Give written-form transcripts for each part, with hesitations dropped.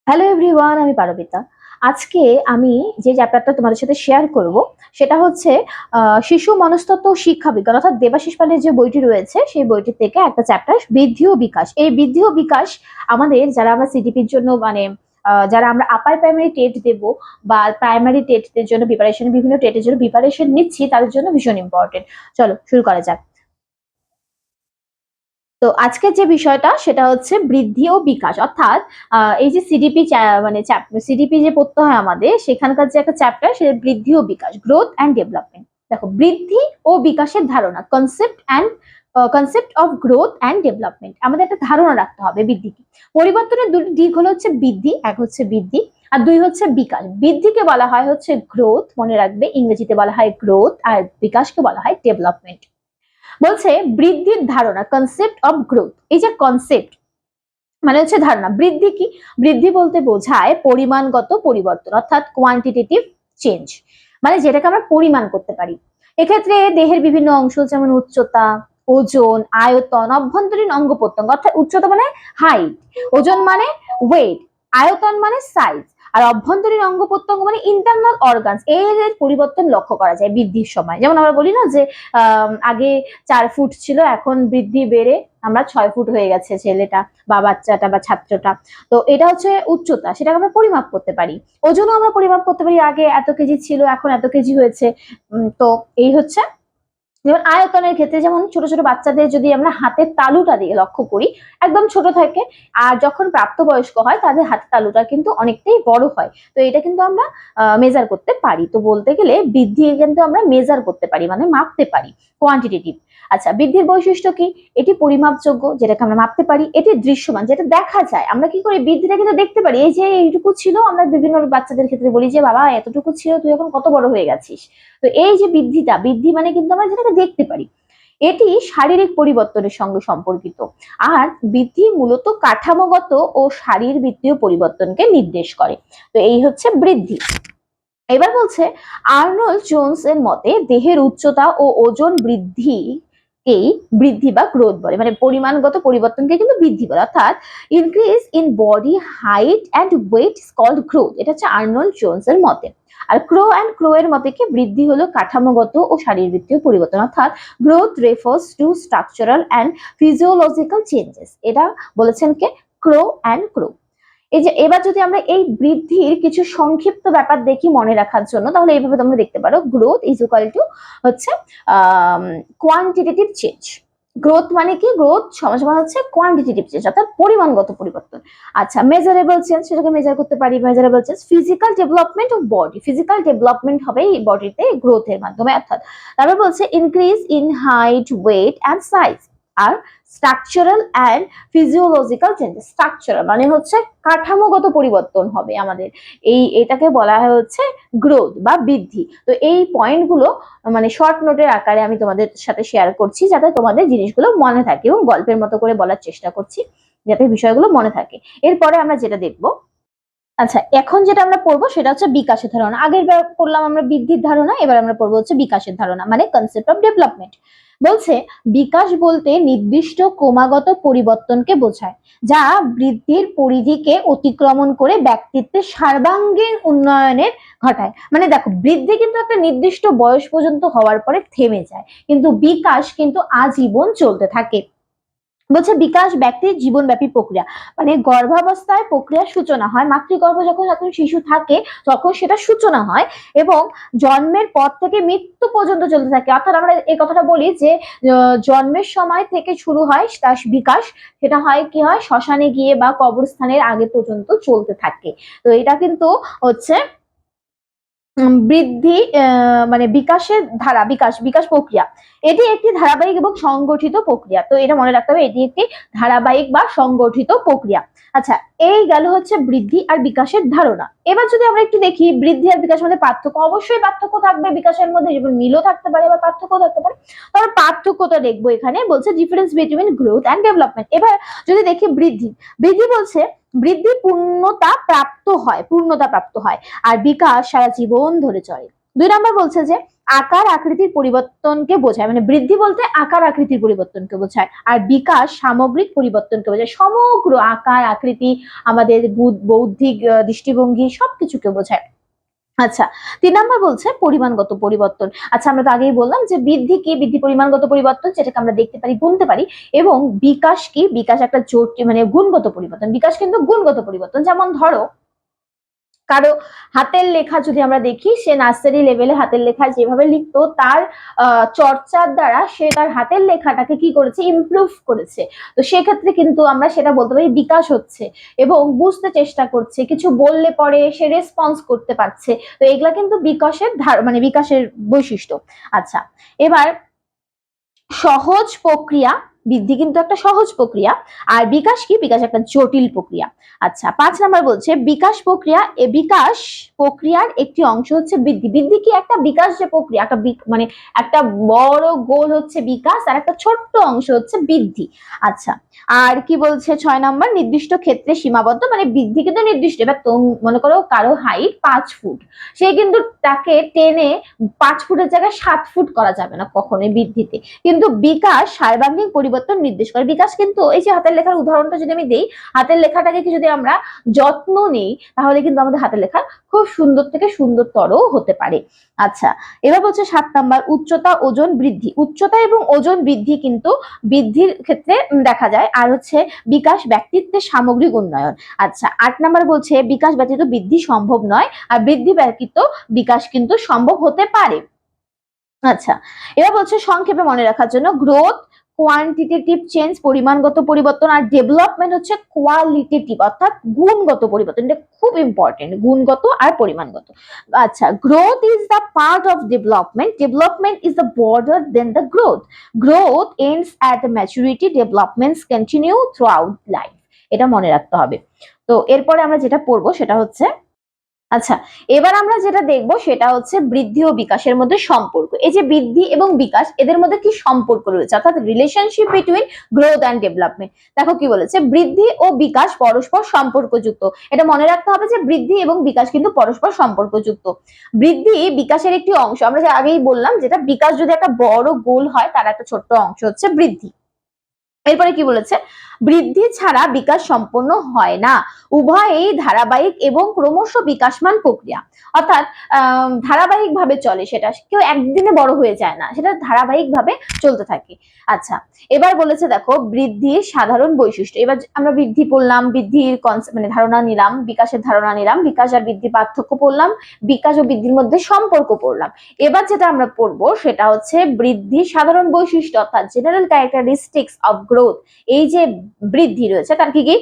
Hello everyone, আমি পারবিতা। আজকে আমি যে চ্যাপ্টারটা তোমাদের সাথে শেয়ার করব সেটা হচ্ছে শিশু মনস্তত্ত্ব ও শিক্ষা বিজ্ঞান, অর্থাৎ দেবাশিস পালের যে বইটি রয়েছে সেই বইটি থেকে একটা চ্যাপ্টার বৃদ্ধি ও বিকাশ। এই বৃদ্ধি ও বিকাশ আমাদের যারা আমরা সিডিপির জন্য যারা আমরা আপার প্রাইমারি টেট দেব বা প্রাইমারি টেটের জন্য প্রিপারেশন, বিভিন্ন টেটের জন্য প্রিপারেশন নিচ্ছি, তাদের জন্য ভীষণ ইম্পর্টেন্ট। চলো শুরু করা যাক। তো আজকের যে বিষয়টা সেটা হচ্ছে বৃদ্ধি ও বিকাশ, অর্থাৎ এই যে সিডিপি সিডিপি যে পড়তে হয় আমাদের, সেখানকার যে একটা চ্যাপ্টার সেটা বৃদ্ধি ও বিকাশ, গ্রোথ অ্যান্ড ডেভেলপমেন্ট। দেখো, বৃদ্ধি ও বিকাশের ধারণা, concept of growth and development. আমাদের একটা ধারণা রাখতে হবে বৃদ্ধি কি। পরিবর্তনের দুটি দিক হলো হচ্ছে বৃদ্ধি, এক হচ্ছে বৃদ্ধি আর দুই হচ্ছে বিকাশ। বৃদ্ধিকে বলা হয় হচ্ছে গ্রোথ, মনে রাখবে, ইংরেজিতে বলা হয় গ্রোথ, আর বিকাশকে বলা হয় ডেভেলপমেন্ট। বলছে বৃদ্ধির ধারণা, কনসেপ্ট অফ গ্রোথ। এই যে কনসেপ্ট মানে হচ্ছে ধারণা, বৃদ্ধি কি? বৃদ্ধি বলতে বোঝায় পরিমাণগত পরিবর্তন, অর্থাৎ কোয়ান্টিটেটিভ চেঞ্জ, মানে যেটাকে আমরা পরিমাণ করতে পারি। এক্ষেত্রে দেহের বিভিন্ন অংশ যেমন উচ্চতা, ওজন, আয়তন, অভ্যন্তরীণ অঙ্গ প্রত্যঙ্গ, অর্থাৎ উচ্চতা মানে হাইট, ওজন মানে ওয়েট, আয়তন মানে সাইজ, আর অভ্যন্তরীণ অঙ্গ প্রত্যঙ্গ মানে ইন্টারনাল অর্গানস, এর পরিবর্তন লক্ষ্য করা যায় বৃদ্ধির সময়। যেমন আমরা বলি না যে আগে 4 ফুট ছিল, এখন বৃদ্ধি বেড়ে আমরা 6 ফুট হয়ে গেছে ছেলেটা বা বাচ্চাটা বা ছাত্রটা। তো এটা হচ্ছে উচ্চতা, সেটাকে আমরা পরিমাপ করতে পারি। ওজনও আমরা পরিমাপ করতে পারি, আগে এত কেজি ছিল এখন এত কেজি হয়েছে। তো এই হচ্ছে। যেমন আয়তনের ক্ষেত্রে, যেমন ছোট ছোট বাচ্চাদের যদি আমরা হাতের তালুটা দিয়ে লক্ষ্য করি, একদম ছোট থাকে, আর যখন প্রাপ্তবয়স্ক হয় তাদের হাতের তালুটা কিন্তু অনেকটাই বড় হয়। তো এটা কিন্তু আমরা মেজার করতে পারি। তো বলতে গেলে বৃদ্ধি কিন্তু আমরা মেজার করতে পারি, মানে মাপতে পারি, কোয়ান্টিটেটিভ। আচ্ছা, বৃদ্ধির বৈশিষ্ট্য কি? এটি পরিমাপযোগ্য, যেটাকে আমরা মাপতে পারি। এটি দৃশ্যমান, যেটা দেখা যায়। আমরা কি করি, বৃদ্ধিটা কিন্তু দেখতে পারি। এই যে এইটুকু ছিল, আমরা বিভিন্ন বাচ্চাদের ক্ষেত্রে বলি যে বাবা এতটুকু ছিল, তুই এখন কত বড় হয়ে গেছিস। তো এই যে বৃদ্ধি মানে কিন্তু আমরা যেটাকে দেখতে পারি। এটি শারীরিক পরিবর্তনের সঙ্গে সম্পর্কিত। আর বৃদ্ধি মূলত কাঠামোগত ও শারীরবৃত্তীয় পরিবর্তনকে নির্দেশ করে। তো এই হচ্ছে বৃদ্ধি। এবার বলছে আর্নল্ড জোন্স এর মতে দেহের উচ্চতা ও ওজন বৃদ্ধি বা গ্রোথ বলে, মানে পরিমাণগত পরিবর্তনকে কিন্তু বৃদ্ধি বলে, অর্থাৎ increase in body height and weight is called growth. এটা হচ্ছে আর্নল্ড জোন্স এর মতে। আর ক্রো এর মতে কি, বৃদ্ধি হলো কাঠামোগত ও শারীরবৃত্তীয় পরিবর্তন, অর্থাৎ growth refers to structural and physiological changes. এটা বলেছেন কে? ক্রো। এই যে এবার যদি আমরা এই বৃদ্ধির কিছু সংক্ষিপ্ত ব্যাপার দেখি মনে রাখার জন্য, তাহলে এইভাবে তোমরা দেখতে পারো, গ্রোথ ইজ ইকুয়াল টু হচ্ছে কোয়ান্টিটেটিভ চেঞ্জ। গ্রোথ মানে কি? গ্রোথ সমান সমান হচ্ছে কোয়ান্টিটেটিভ চেঞ্জ, অর্থাৎ পরিমাণগত পরিবর্তন। আচ্ছা, মেজারেবল চেঞ্জ, সেটাকে মেজার করতে পারি। Measurable change, physical development of body, physical development হবে এই বডিতে গ্রোথের মাধ্যমে, অর্থাৎ তারপর বলছে increase in height weight and size. আর structural and physiological changes, structural মানে হচ্ছে কাঠামোগত পরিবর্তন হবে আমাদের, এটাকে বলা হয় হচ্ছে গ্রোথ বা বৃদ্ধি। তো এই পয়েন্টগুলো মানে শর্ট নোটের আকারে আমি তোমাদের সাথে শেয়ার করছি, যাতে তোমাদের জিনিসগুলো মনে থাকে, এবং গল্পের মতো করে বলার চেষ্টা করছি যাতে বিষয়গুলো মনে থাকে। এরপরে আমরা যেটা দেখবো, আচ্ছা এখন যেটা আমরা পড়বো সেটা হচ্ছে বিকাশের ধারণা। আগের বার পড়লাম আমরা বৃদ্ধির ধারণা, এবার আমরা পড়বো হচ্ছে বিকাশের ধারণা, মানে কনসেপ্ট অফ ডেভেলপমেন্ট। বলছে বিকাশ বলতে নির্দিষ্ট ক্রমাগত পরিবর্তনকে বোঝায়, যা বৃদ্ধির পরিধিকে অতিক্রমণ করে ব্যক্তিত্বের সর্বাঙ্গীন উন্নয়নের ঘটায়। মানে দেখো, বৃদ্ধি কিন্তু একটা নির্দিষ্ট বয়স পর্যন্ত হওয়ার পরে থেমে যায়, কিন্তু বিকাশ কিন্তু আজীবন চলতে থাকে। বলছে বিকাশ ব্যক্তির জীবনব্যাপী প্রক্রিয়া, মানে গর্ভাবস্থায় প্রক্রিয়ার সূচনা হয়, মাতৃগর্ভ যখন যখন শিশু থাকে তখন সেটা সূচনা হয়, এবং জন্মের পর থেকে মৃত্যু পর্যন্ত চলতে থাকে। অর্থাৎ আমরা এই কথাটা বলি যে জন্মের সময় থেকে শুরু হয় তার বিকাশ, সেটা হয় কি হয়, শ্মশানে গিয়ে বা কবরস্থানের আগে পর্যন্ত চলতে থাকে। তো এটা কিন্তু হচ্ছে বৃদ্ধি মানে বিকাশের ধারা, বিকাশ প্রক্রিয়া। এটি একটি ধারাবাহিক এবং সংগঠিত প্রক্রিয়া। তো এটা মনে রাখতে হবে, এটি একটি ধারাবাহিক বা সংগঠিত প্রক্রিয়া। আচ্ছা, এই গেল হচ্ছে বৃদ্ধি আর বিকাশের ধারণা। এবার যদি আমরা একটু দেখি বৃদ্ধি আর বিকাশের মধ্যে পার্থক্য, অবশ্যই পার্থক্য থাকবে বিকাশের মধ্যে, যেমন মিলও থাকতে পারে আবার পার্থক্য থাকতে পারে। তাহলে পার্থক্যটা দেখবো, এখানে বলছে difference between growth and development. এবার যদি দেখি বৃদ্ধি বলছে বৃদ্ধি পূর্ণতা প্রাপ্ত হয়, আর বিকাশ সারা জীবন ধরে চলে। 2 নাম্বার বলছে যে আকার আকৃতির পরিবর্তনকে বোঝায়, মানে বৃদ্ধি বলতে আকার আকৃতির পরিবর্তনকে বোঝায়, আর বিকাশ সামগ্রিক পরিবর্তনকে বোঝায়, সমগ্র আকার আকৃতি, আমাদের বৌদ্ধিক দৃষ্টিভঙ্গি সবকিছুকে বোঝায়। আচ্ছা, 3 নাম্বার বলছে পরিমাণগত পরিবর্তন। আচ্ছা, আমরা তো আগেই বললাম যে বৃদ্ধি কি, বৃদ্ধি পরিমাণগত পরিবর্তন, যেটাকে আমরা দেখতে পারি, গুনতে পারি। এবং বিকাশ কি, বিকাশ একটা জটিল মানে গুণগত পরিবর্তন। বিকাশ কিন্তু গুণগত পরিবর্তন। যেমন ধরো কারো হাতের লেখা যদি আমরা দেখি, সে নার্সারি লেভেলে হাতের লেখা যেভাবে লিখতো, তার চর্চার দ্বারা সে তার হাতের লেখাটাকে কি করেছে, ইমপ্রুভ করেছে। তো সেক্ষেত্রে কিন্তু আমরা সেটা বলতে পারি বিকাশ হচ্ছে, এবং বুঝতে চেষ্টা করছে, কিছু বললে পরে সে রেসপন্স করতে পারছে। তো এগুলা কিন্তু বিকাশের মানে বিকাশের বৈশিষ্ট্য। আচ্ছা, এবার সহজ প্রক্রিয়া, বৃদ্ধি কিন্তু একটা সহজ প্রক্রিয়া, আর বিকাশ কি, বিকাশ একটা জটিল প্রক্রিয়া। আচ্ছা, 5 নাম্বার বলছে বিকাশ প্রক্রিয়া, বিকাশ প্রক্রিয়ার একটি অংশ হচ্ছে বৃদ্ধি। বৃদ্ধি কি, একটা বিকাশ যে প্রক্রিয়া, একটা মানে একটা বড় গোল হচ্ছে বিকাশ, আর একটা ছোট্ট অংশ হচ্ছে বৃদ্ধি। আচ্ছা, আর কি বলছে 6 নাম্বার, নির্দিষ্ট ক্ষেত্রে সীমাবদ্ধ, মানে বৃদ্ধি কিন্তু নির্দিষ্ট। এবার মনে করো কারো হাইট 5 ফুট, সে কিন্তু তাকে টেনে 5 ফুটের জায়গায় 7 ফুট করা যাবে না কখনোই বৃদ্ধিতে। কিন্তু বিকাশ সার্বাঙ্গীন পরিবর্তন নির্দেশ করে। বিকাশ কিন্তু এই যে হাতের লেখার উদাহরণটা যদি আমি দেই, হাতের লেখাটাকে কি যদি আমরা যত্ন নেই, তাহলে কিন্তু আমাদের হাতের লেখা খুব সুন্দর থেকে সুন্দরতর হতে পারে। আচ্ছা, এবার বলছে 7 নাম্বার, উচ্চতা ওজন বৃদ্ধি। উচ্চতা এবং ওজন বৃদ্ধি কিন্তু বৃদ্ধির ক্ষেত্রে দেখা যায়। আর হচ্ছে বিকাশ ব্যক্তিত্বের সামগ্রিক উন্নয়ন। আচ্ছা, 8 নাম্বার বলছে বিকাশ ব্যতীত বৃদ্ধি সম্ভব নয়, আর বৃদ্ধি ব্যতীত বিকাশ কিন্তু সম্ভব হতে পারে। আচ্ছা, এবার বলছে সংক্ষেপে মনে রাখার জন্য, গ্রোথ কোয়ান্টিটেটিভ চেঞ্জ পরিমাণগত পরিবর্তন, আর ডেভেলপমেন্ট হচ্ছে কোয়ালিটেটিভ অর্থাৎ গুণগত পরিবর্তন। এটা খুব ইম্পর্টেন্ট, গুণগত আর পরিমাণগত। আচ্ছা, growth is the part of development, development is the broader than the growth, growth ends at the maturity, developments continue throughout life. এটা মনে রাখতে হবে। তো এরপরে আমরা যেটা পড়বো সেটা হচ্ছে, আচ্ছা, এবার আমরা যেটা দেখবো সেটা হচ্ছে বৃদ্ধি ও বিকাশের মধ্যে সম্পর্ক। এই যে বৃদ্ধি এবং বিকাশ, এদের মধ্যে কি সম্পর্ক রয়েছে, অর্থাৎ relationship between growth and development. দেখো কি বলেছে, বৃদ্ধি ও বিকাশ পরস্পর সম্পর্কযুক্ত। এটা মনে রাখতে হবে যে বৃদ্ধি এবং বিকাশ কিন্তু পরস্পর সম্পর্কযুক্ত। বৃদ্ধি বিকাশের একটি অংশ, আমরা যে আগেই বললাম, যেটা বিকাশ যদি একটা বড় গোল হয়, তার একটা ছোট্ট অংশ হচ্ছে বৃদ্ধি। এরপরে কি বলেছে, বৃদ্ধি ছাড়া বিকাশ সম্পন্ন হয় না, উভয়ই ধারাবাহিক এবং ক্রমশ বিকাশমান প্রক্রিয়া। অর্থাৎ ধারাবাহিক ভাবে চলে, সেটা কেউ একদিনে বড় হয়ে যায় না, সেটা ধারাবাহিক ভাবে চলতে থাকে। আচ্ছা, এবার বলেছে দেখো বৃদ্ধির সাধারণ বৈশিষ্ট্য। এবার আমরা বৃদ্ধি পড়লাম, বৃদ্ধির মানে ধারণা নিলাম, বিকাশের ধারণা নিলাম, বিকাশ আর বৃদ্ধির পার্থক্য পড়লাম, বিকাশ ও বৃদ্ধির মধ্যে সম্পর্ক পড়লাম। এবার যেটা আমরা পড়বো সেটা হচ্ছে বৃদ্ধির সাধারণ বৈশিষ্ট্য, অর্থাৎ জেনারেল ক্যারেক্টারিস্টিক্স অফ গ্রোথ। এই যে বৃদ্ধি রয়েছে, তার কি কি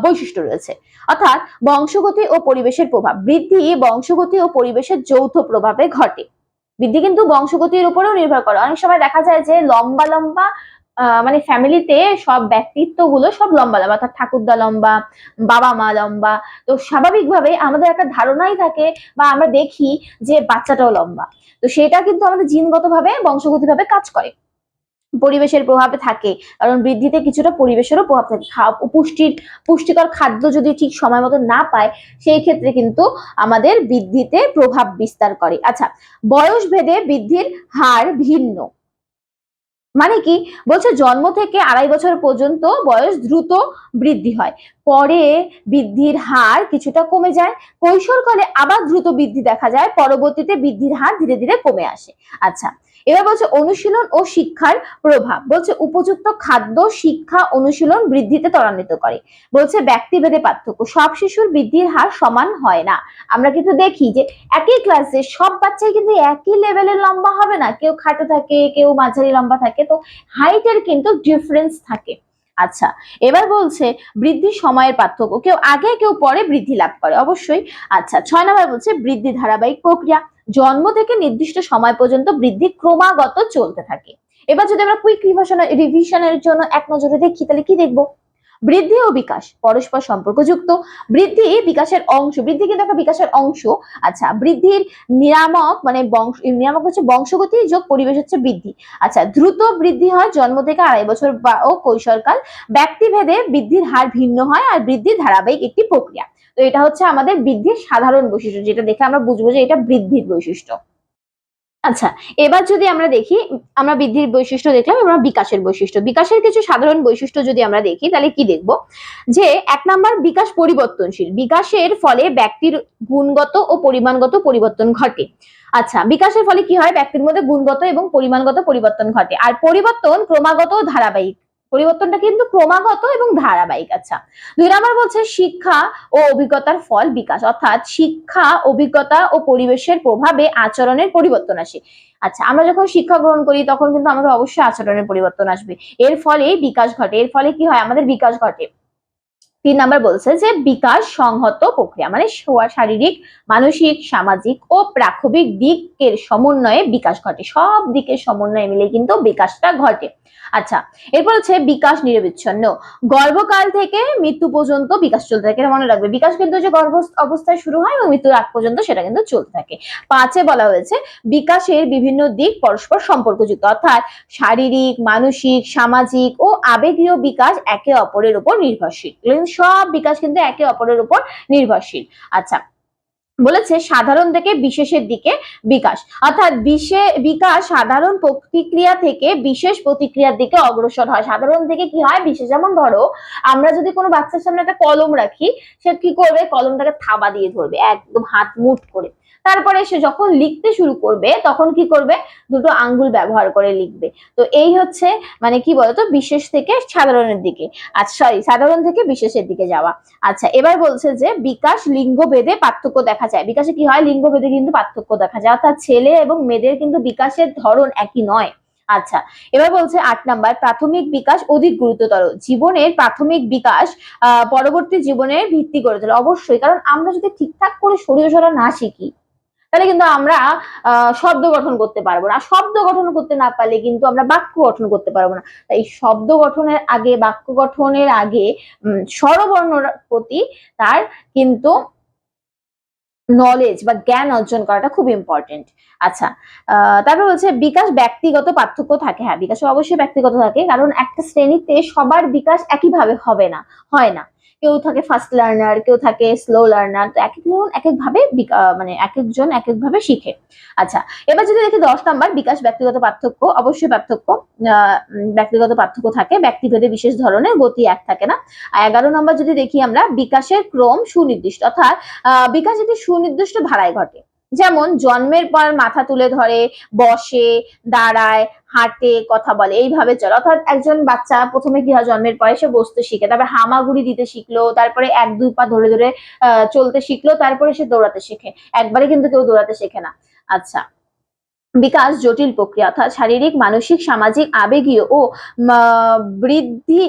বৈশিষ্ট্য রয়েছে, অর্থাৎ বংশগতি ও পরিবেশের প্রভাব। বৃদ্ধি বংশগতি ও পরিবেশের যৌথ প্রভাবে ঘটে। বৃদ্ধি কিন্তু বংশগতির উপরেও নির্ভর করে। অনেক সময় দেখা যায় যে লম্বা লম্বা মানে ফ্যামিলিতে সব ব্যক্তিত্ব গুলো সব লম্বা লম্বা, অর্থাৎ ঠাকুরদা লম্বা, বাবা মা লম্বা, তো স্বাভাবিকভাবে আমাদের একটা ধারণাই থাকে বা আমরা দেখি যে বাচ্চাটাও লম্বা। তো সেটা কিন্তু আমাদের জিনগত ভাবে বংশগতিভাবে কাজ করে। পরিবেশের প্রভাবে থাকে, কারণ বৃদ্ধিতে কিছুটা পরিবেশেরও প্রভাব থাকে। পুষ্টিকর খাদ্য যদি ঠিক সময় মতো না পায়, সেই ক্ষেত্রে কিন্তু আমাদের বৃদ্ধিতে প্রভাব বিস্তার করে। আচ্ছা, বয়স ভেদে বৃদ্ধির হার ভিন্ন। মানে কি বলছে, জন্ম থেকে 2.5 বছর পর্যন্ত বয়স দ্রুত বৃদ্ধি হয়, পরে বৃদ্ধির হার কিছুটা কমে যায়, কৈশোরকালে আবার দ্রুত বৃদ্ধি দেখা যায়, পরবর্তীতে বৃদ্ধির হার ধীরে ধীরে কমে আসে। আচ্ছা, এবার বলছে অনুশীলন ও শিক্ষার প্রভাব। বলছে উপযুক্ত খাদ্য, শিক্ষা, অনুশীলন বৃদ্ধিতে ত্বরান্বিত করে। বলছে ব্যক্তিভেদে পার্থক্য, সব শিশুর বৃদ্ধির হার সমান হয় না। আমরা কিন্তু দেখি যে একই ক্লাসে সব বাচ্চাই কিন্তু একই লেভেলের লম্বা হবে না, কেউ খাটো থাকে, কেউ মাঝারি লম্বা থাকে, তো হাইটের কিন্তু ডিফারেন্স থাকে। আচ্ছা, এবার বলছে বৃদ্ধির সময়ের পার্থক্য, কেউ আগে কেউ পরে বৃদ্ধি লাভ করে অবশ্যই। আচ্ছা, 6 নম্বর বলছে বৃদ্ধি ধারাবাহিক প্রক্রিয়া, জন্ম থেকে নির্দিষ্ট সময় পর্যন্ত বৃদ্ধি ক্রমাগত চলতে থাকে। এবার যদি আমরা কুইক রিভিশনের জন্য এক নজরে দেখি, তাহলে কি দেখবো, বৃদ্ধি ও বিকাশ পরস্পর সম্পর্কযুক্ত, বৃদ্ধি বিকাশের অংশ, বৃদ্ধি কিন্তু একটা বিকাশের অংশ। আচ্ছা, বৃদ্ধির নিয়ামক মানে নিয়ামক হচ্ছে বংশগতি যোগ পরিবেশ হচ্ছে বৃদ্ধি। আচ্ছা, দ্রুত বৃদ্ধি হয় জন্ম থেকে 2.5 বছর ও কৈশোরকাল, ব্যক্তিভেদে বৃদ্ধির হার ভিন্ন হয়, আর বৃদ্ধি ধারাবাহিক একটি প্রক্রিয়া। তো এটা হচ্ছে আমাদের বৃদ্ধির সাধারণ বৈশিষ্ট্য, যেটা দেখে আমরা বুঝবো যে এটা বৃদ্ধির বৈশিষ্ট্য। আচ্ছা, এবার যদি আমরা দেখি, আমরা বৃদ্ধির বৈশিষ্ট্য দেখলাম, এবার বিকাশের বৈশিষ্ট্য। বিকাশের কিছু সাধারণ বৈশিষ্ট্য যদি আমরা দেখি তাহলে কি দেখব, যে ১ নাম্বার বিকাশ পরিবর্তনশীল। বিকাশের ফলে ব্যক্তির গুণগত ও পরিমাণগত পরিবর্তন ঘটে। আচ্ছা, বিকাশের ফলে কি হয়, ব্যক্তির মধ্যে গুণগত এবং পরিমাণগত পরিবর্তন ঘটে। আর পরিবর্তন ক্রমাগত ও ধারাবাহিক। পরিবর্তনটা কিন্তু ক্রমাগত এবং ধারাবাহিক। আচ্ছা, ২ নাম্বার বলছে শিক্ষা ও অভিজ্ঞতার ফল বিকাশ, অর্থাৎ শিক্ষা, অভিজ্ঞতা ও পরিবেশের প্রভাবে আচরণের পরিবর্তন আসে। আচ্ছা, আমরা যখন শিক্ষা গ্রহণ করি তখন কিন্তু আমাদের অবশ্যই আচরণের পরিবর্তন আসবে, এর ফলে বিকাশ ঘটে। এর ফলে কি হয়, আমাদের বিকাশ ঘটে। ৩ নাম্বার বলছে যে বিকাশ সংহত প্রক্রিয়া, মানে শারীরিক, মানসিক, সামাজিক ও প্রাক্ষবিক দিকের সমন্বয়ে বিকাশ ঘটে। সব দিকের সমন্বয়ে মিলে কিন্তু বিকাশটা ঘটে। আচ্ছা, এরপর হচ্ছে বিকাশ নিরবিচ্ছিন্ন। গর্ভকাল থেকে মৃত্যু পর্যন্ত বিকাশ চলতে থাকে। এটা মনে রাখবে, বিকাশ কিন্তু যে গর্ভ অবস্থায় শুরু হয় এবং মৃত্যুর আগ পর্যন্ত সেটা কিন্তু চলতে থাকে। ৫-এ বলা হয়েছে বিকাশের বিভিন্ন দিক পরস্পর সম্পর্কযুক্ত, অর্থাৎ শারীরিক, মানসিক, সামাজিক ও আবেগীয় বিকাশ একে অপরের উপর নির্ভরশীল। সব বিকাশ কিন্তু একে অপরের উপর নির্ভরশীল। আচ্ছা, বলেছে সাধারণ থেকে বিশেষের দিকে বিকাশ, অর্থাৎ বিকাশ সাধারণ প্রতিক্রিয়া থেকে বিশেষ প্রতিক্রিয়ার দিকে অগ্রসর হয়। সাধারণ থেকে কি হয়, বিশেষ। যেমন ধরো, আমরা যদি কোনো বাচ্চার সামনে একটা কলম রাখি, সে কি করবে, কলমটাকে থাবা দিয়ে ধরবে একদম হাত মুঠ করে। তারপরে সে যখন লিখতে শুরু করবে তখন কি করবে, দুটো আঙ্গুল ব্যবহার করে লিখবে। তো এই হচ্ছে মানে কি বলতো, বিশেষ থেকে সাধারণের দিকে, আচ্ছা সরি, সাধারণ থেকে বিশেষের দিকে যাওয়া। আচ্ছা, এবার বলছে যে বিকাশ লিঙ্গ ভেদে পার্থক্য দেখা যায়। বিকাশে কি হয়, লিঙ্গ ভেদে কিন্তু পার্থক্য দেখা যায়, অর্থাৎ ছেলে এবং মেয়েদের কিন্তু বিকাশের ধরন একই নয়। আচ্ছা, এবার বলছে ৮ নাম্বার প্রাথমিক বিকাশ অধিক গুরুত্বতর। জীবনের প্রাথমিক বিকাশ পরবর্তী জীবনের ভিত্তি করে তোলে। অবশ্যই, কারণ আমরা যদি ঠিকঠাক করে সরিয়ে সরা না শিখি তাহলে কিন্তু আমরা শব্দ গঠন করতে পারবো না। শব্দ গঠন করতে না পারলে কিন্তু আমরা বাক্য গঠন করতে পারবো না। তাই শব্দ গঠনের আগে, বাক্য গঠনের আগে স্বরবর্ণর প্রতি তার কিন্তু নলেজ বা জ্ঞান অর্জন করাটা খুব ইম্পর্টেন্ট। আচ্ছা, তারপর বলছে বিকাশ ব্যক্তিগত পার্থক্য থাকে। হ্যাঁ, বিকাশ অবশ্যই ব্যক্তিগত থাকে, কারণ একটা শ্রেণীতে সবার বিকাশ একইভাবে হবে না, হয় না। কেউ থাকে ফাস্ট লার্নার, কেউ থাকে স্লো লার্নার, তো এক একজন এক একভাবে মানে এক একজন এক একভাবে শিখে। আচ্ছা, এবার যদি দেখি ১০ নাম্বার বিকাশ ব্যক্তিগত পার্থক্য, অবশ্যই পার্থক্য, ব্যক্তিগত পার্থক্য থাকে, ব্যক্তিভেদে বিশেষ ধরনের গতি এক থাকে না। ১১ নাম্বার যদি দেখি আমরা, বিকাশের ক্রম সুনির্দিষ্ট, অর্থাৎ বিকাশ একটি সুনির্দিষ্ট ধারায় ঘটে। যেমন জন্মের পর মাথা তুলে ধরে, বসে, দাঁড়ায়, হাঁটে, কথা বলে, এইভাবে চলে। অর্থাৎ একজন বাচ্চা প্রথমে কি হয়, জন্মের পরে সে বসতে শিখে, তারপরে হামাগুড়ি দিতে শিখলো, তারপরে ১-২ পা ধরে ধরে চলতে শিখলো, তারপরে সে দৌড়াতে শেখে। একবারে কিন্তু কেউ দৌড়াতে শেখে না। আচ্ছা, বিকাশ জটিল প্রক্রিয়া, অর্থাৎ শারীরিক, মানসিক, সামাজিক, আবেগীয় ও বৃদ্ধি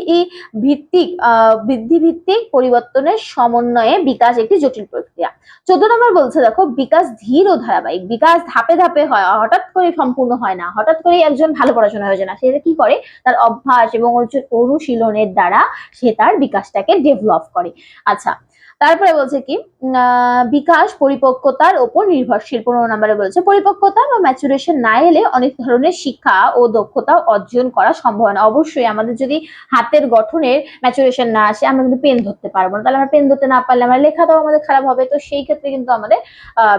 ভিত্তিক পরিবর্তনের সমন্বয়ে বিকাশ একটি জটিল প্রক্রিয়া। ১৪ নম্বর বলছে দেখো বিকাশ ধীর ও ধারাবাহিক। বিকাশ ধাপে ধাপে হয়, হঠাৎ করে সম্পূর্ণ হয় না। হঠাৎ করে একজন ভালো পড়াশোনা হয়ে যায় না, সে কি করে, তার অভ্যাস এবং অনুশীলনের দ্বারা সে তার বিকাশটাকে ডেভেলপ করে। আচ্ছা, তারপরে বলছে কি বিকাশ পরিপক্কতার উপর নির্ভরশীল। ১৫ নম্বরে বলছে পরিপক্কতা বা ম্যাচুরেশন না এলে অনেক ধরনের শিক্ষা ও দক্ষতা অর্জন করা সম্ভব হয় না। অবশ্যই আমাদের যদি হাতের গঠনের ম্যাচুরেশন না আসে, আমরা কিন্তু পেন ধরতে পারবো না। তাহলে আমরা পেন ধরতে না পারলে আমার লেখাটাও আমাদের খারাপ হবে। তো সেই ক্ষেত্রে কিন্তু আমাদের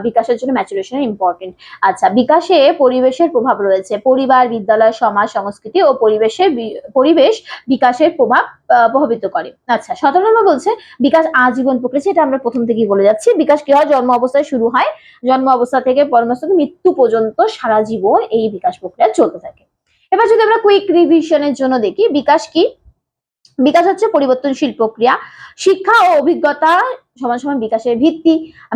বিকাশের জন্য ম্যাচুরেশন ইম্পর্টেন্ট। আচ্ছা, বিকাশে পরিবেশের প্রভাব রয়েছে। পরিবার, বিদ্যালয়, সমাজ, সংস্কৃতি ও পরিবেশ বিকাশের প্রভাব প্রভাবিত করে। আচ্ছা, ১৭ নম্বর বলছে বিকাশ আজীবন প্রক্রিয়া। সেটা আমরা প্রথম থেকেই বলে যাচ্ছি। বিকাশ কি হয়, জন্ম অবস্থায় শুরু হয়, জন্ম অবস্থা থেকে মৃত্যু পর্যন্ত সারা জীবন এই বিকাশ প্রক্রিয়া চলতে থাকে। এবার যদি আমরা কুইক রিভিশনের জন্য দেখি, বিকাশ কি, বিকাশ হচ্ছে পরিবর্তনশীল প্রক্রিয়া। শিক্ষা ও অভিজ্ঞতা সমান সমান বিকাশের ভিত্তি।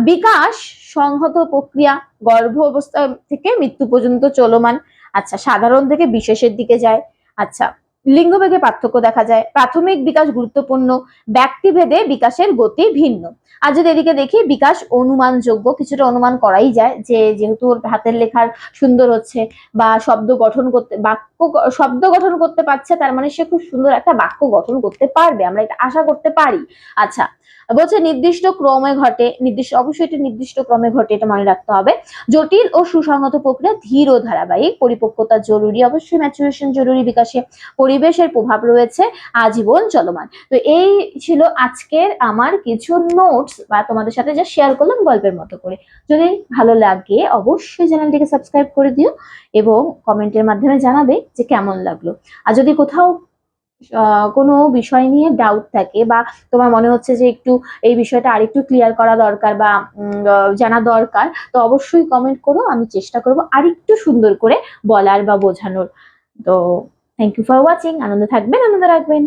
বিকাশ সংহত প্রক্রিয়া, গর্ভ অবস্থা থেকে মৃত্যু পর্যন্ত চলমান। আচ্ছা, সাধারণ থেকে বিশেষের দিকে যায়। আচ্ছা, লিঙ্গভেদে পার্থক্য দেখা যায়। প্রাথমিক বিকাশ গুরুত্বপূর্ণ, ব্যক্তিভেদে বিকাশের গতি ভিন্ন। আর যদি এদিকে দেখি, বিকাশ অনুমানযোগ্য, কিছুটা অনুমান করাই যায় যে যেহেতু হাতের লেখার সুন্দর হচ্ছে বা শব্দ গঠন করতে পারছে, তার মানে সে খুব সুন্দর একটা বাক্য গঠন করতে পারবে, আমরা এটা আশা করতে পারি। আচ্ছা, বলছে নির্দিষ্ট ক্রমে ঘটে, অবশ্যই এটা নির্দিষ্ট ক্রমে ঘটে, এটা মনে রাখতে হবে। জটিল ও সুসংহত প্রক্রিয়া ধীর ও ধারাবাহিক, পরিপক্কতা জরুরি, অবশ্যই ম্যাচুরেশন জরুরি বিকাশে, পরিবেশের প্রভাব রয়েছে, আজীবন চলমান। তো এই ছিল আজকের আমার কিছু নোটস বা তোমাদের সাথে যা শেয়ার করলাম গল্পের মতো করে। যদি ভালো লাগে অবশ্যই চ্যানেলটিকে সাবস্ক্রাইব করে দিও এবং কমেন্টের মাধ্যমে জানাবে যে কেমন লাগলো। আর যদি কোথাও কোনো বিষয় নিয়ে ডাউট থাকে বা তোমার মনে হচ্ছে যে একটু এই বিষয়টা আরেকটু ক্লিয়ার করা দরকার বা জানা দরকার, তো অবশ্যই কমেন্ট করো, আমি চেষ্টা করব আরেকটু সুন্দর করে বলার বা বোঝানোর। তো থ্যাংক ইউ ফর ওয়াচিং। আনন্দ থাকবেন, আনন্দ রাখবেন।